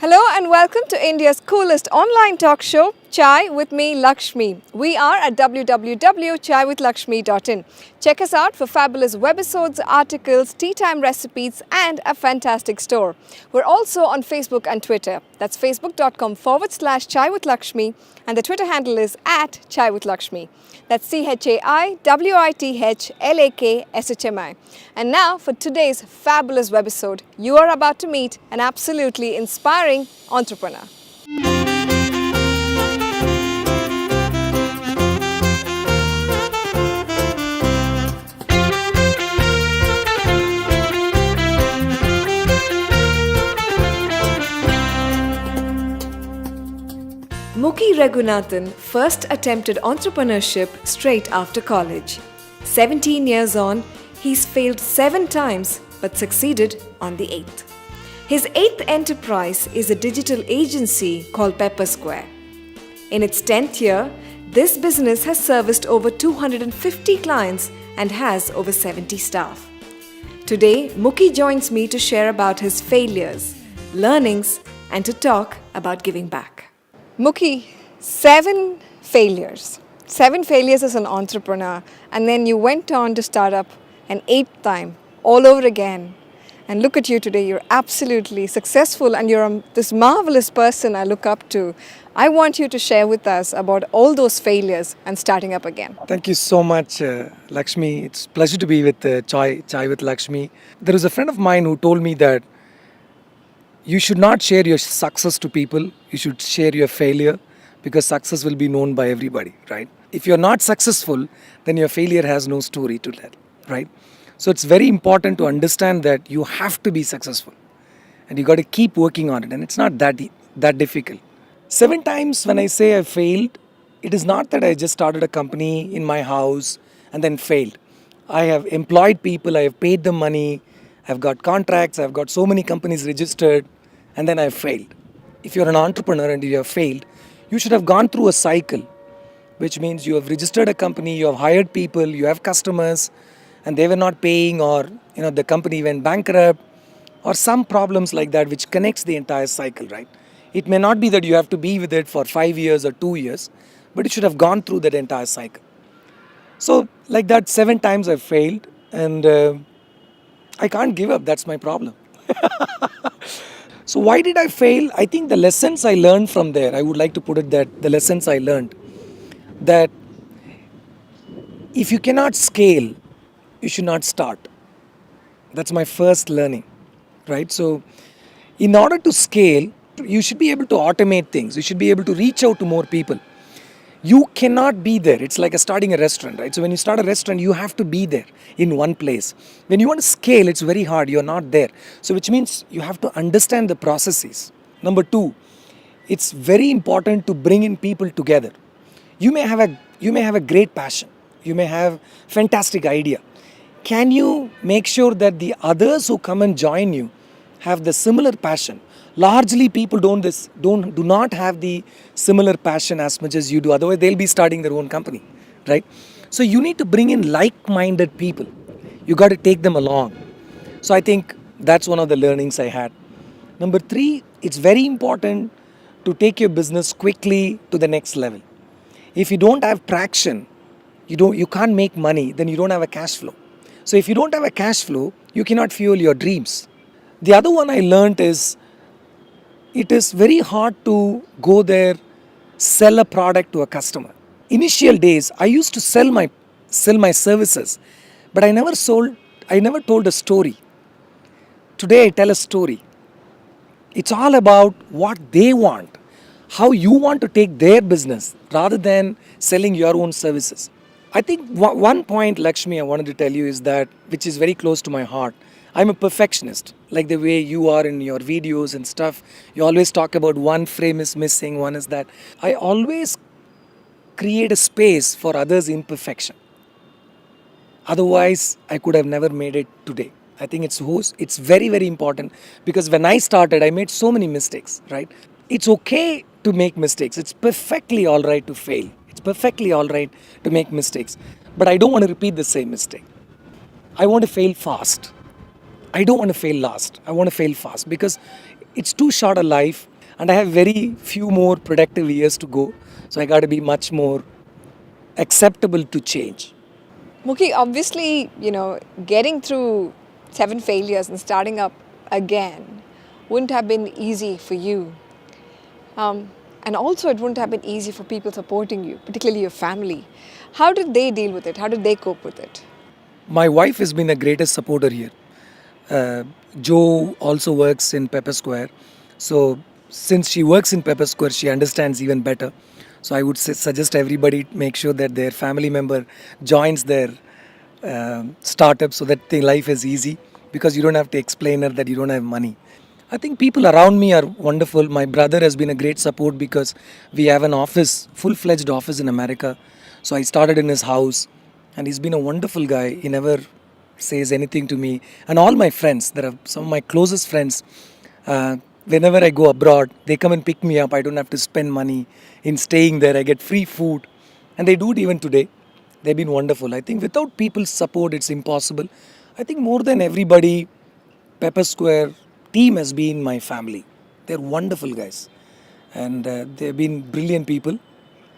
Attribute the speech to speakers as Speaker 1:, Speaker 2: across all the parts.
Speaker 1: Hello and welcome to India's coolest online talk show, Chai with me, Lakshmi. We are at www.chaiwithlakshmi.in. Check us out for fabulous webisodes, articles, tea time recipes, and a fantastic store. We're also on Facebook and Twitter. That's facebook.com/Chai with Lakshmi, and the Twitter handle is @Chai with Lakshmi. That's CHAIWITHLAKSHMI. And now for today's fabulous webisode, you are about to meet an absolutely inspiring entrepreneur. Mukhi Raghunathan first attempted entrepreneurship straight after college. 17 years on, he's failed 7 times but succeeded on the 8th. His 8th enterprise is a digital agency called Pepper Square. In its 10th year, this business has serviced over 250 clients and has over 70 staff. Today, Mukhi joins me to share about his failures, learnings, and to talk about giving back. Mukhi, 7 failures. 7 failures as an entrepreneur, and then you went on to start up an 8th time, all over again. And look at you today, you're absolutely successful and you're this marvelous person I look up to. I want you to share with us about all those failures and starting up again.
Speaker 2: Thank you so much, Lakshmi. It's a pleasure to be with Chai with Lakshmi. There was a friend of mine who told me that you should not share your success to people. You should share your failure because success will be known by everybody, right? If you're not successful, then your failure has no story to tell, right? So it's very important to understand that you have to be successful and you got to keep working on it, and it's not that difficult. 7 times when I say I failed, it is not that I just started a company in my house and then failed. I have employed people, I have paid them money, I've got contracts, I've got so many companies registered, and then I've failed. If you're an entrepreneur and you have failed, you should have gone through a cycle, which means you have registered a company, you have hired people, you have customers, and they were not paying, or the company went bankrupt, or some problems like that which connects the entire cycle, right? It may not be that you have to be with it for 5 years or 2 years, but it should have gone through that entire cycle. So like that, 7 times I've failed, and I can't give up. That's my problem. So why did I fail? I think the lessons I learned from there, I would like to put it that the lessons I learned, that if you cannot scale, you should not start. That's my first learning, right? So in order to scale, you should be able to automate things. You should be able to reach out to more people. You cannot be there. It's like starting a restaurant, right? So when you start a restaurant, you have to be there in one place. When you want to scale, it's very hard. You're not there. So which means you have to understand the processes. Number 2, it's very important to bring in people together. You may have a great passion. You may have fantastic idea. Can you make sure that the others who come and join you have the similar passion? Largely people do not have the similar passion as much as you do. Otherwise they'll be starting their own company, right? So you need to bring in like-minded people. You got to take them along. So I think that's one of the learnings I had. Number 3, it's very important to take your business quickly to the next level. If you don't have traction, you can't make money, then you don't have a cash flow. So if you don't have a cash flow, you cannot fuel your dreams. The other one I learned is, it is very hard to go there, sell a product to a customer. Initial days, I used to sell my services, but I never told a story. Today I tell a story. It's all about what they want, how you want to take their business rather than selling your own services. I think one point, Lakshmi, I wanted to tell you is that, which is very close to my heart. I'm a perfectionist, like the way you are in your videos and stuff. You always talk about one frame is missing, one is that. I always create a space for others' imperfection. Otherwise, I could have never made it today. I think it's very, very important, because when I started, I made so many mistakes, right? It's okay to make mistakes. It's perfectly all right to fail. It's perfectly all right to make mistakes. But I don't want to repeat the same mistake. I want to fail fast. I don't want to fail last. I want to fail fast because it's too short a life. and I have very few more productive years to go. So I got to be much more acceptable to change.
Speaker 1: Mukhi, obviously, getting through 7 failures and starting up again wouldn't have been easy for you. And also, it wouldn't have been easy for people supporting you, particularly your family. How did they deal with it? How did they cope with it?
Speaker 2: My wife has been a greatest supporter here. Joe also works in Pepper Square. So, since she works in Pepper Square, she understands even better. So, I would suggest everybody make sure that their family member joins their startup so that the life is easy, because you don't have to explain her that you don't have money. I think people around me are wonderful. My brother has been a great support because we have an office, full-fledged office in America. So I started in his house, and he's been a wonderful guy. He never says anything to me. And all my friends, there are some of my closest friends, whenever I go abroad, they come and pick me up. I don't have to spend money in staying there. I get free food. And they do it even today. They've been wonderful. I think without people's support, it's impossible. I think more than everybody, Pepper Square team has been my family. They're wonderful guys. And they've been brilliant people.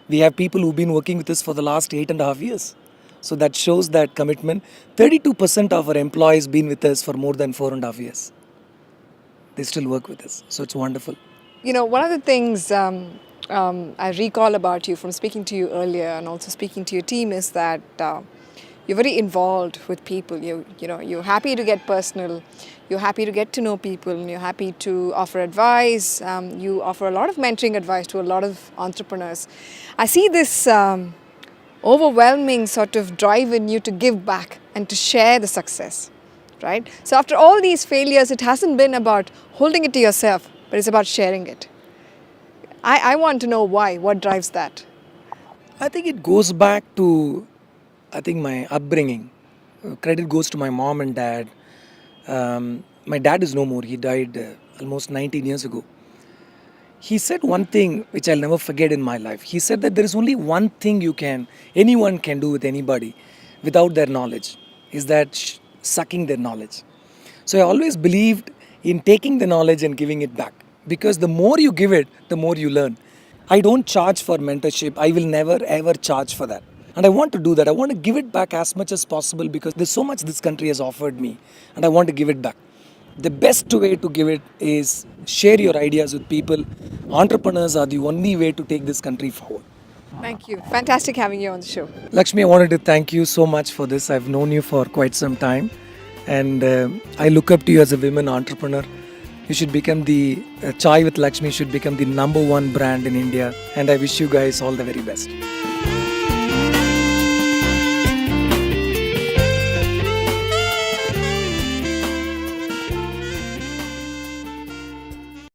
Speaker 2: We have people who've been working with us for the last 8.5 years. So that shows that commitment. 32% of our employees been with us for more than 4.5 years. They still work with us. So it's wonderful.
Speaker 1: One of the things I recall about you from speaking to you earlier and also speaking to your team is that you're very involved with people. You're happy to get personal. You're happy to get to know people. And you're happy to offer advice. You offer a lot of mentoring advice to a lot of entrepreneurs. I see this overwhelming sort of drive in you to give back and to share the success, right? So after all these failures, it hasn't been about holding it to yourself, but it's about sharing it. I want to know why. What drives that?
Speaker 2: I think it goes back to, my upbringing. Credit goes to my mom and dad. My dad is no more. He died almost 19 years ago. He said one thing which I'll never forget in my life. He said that there is only one thing anyone can do with anybody without their knowledge, is that sucking their knowledge. So I always believed in taking the knowledge and giving it back, because the more you give it, the more you learn. I don't charge for mentorship. I will never ever charge for that. And I want to do that. I want to give it back as much as possible, because there's so much this country has offered me, and I want to give it back. The best way to give it is share your ideas with people. Entrepreneurs are the only way to take this country forward.
Speaker 1: Thank you. Fantastic having you on the show.
Speaker 2: Lakshmi, I wanted to thank you so much for this. I've known you for quite some time, and I look up to you as a women entrepreneur. You should become Chai with Lakshmi should become the #1 brand in India, and I wish you guys all the very best.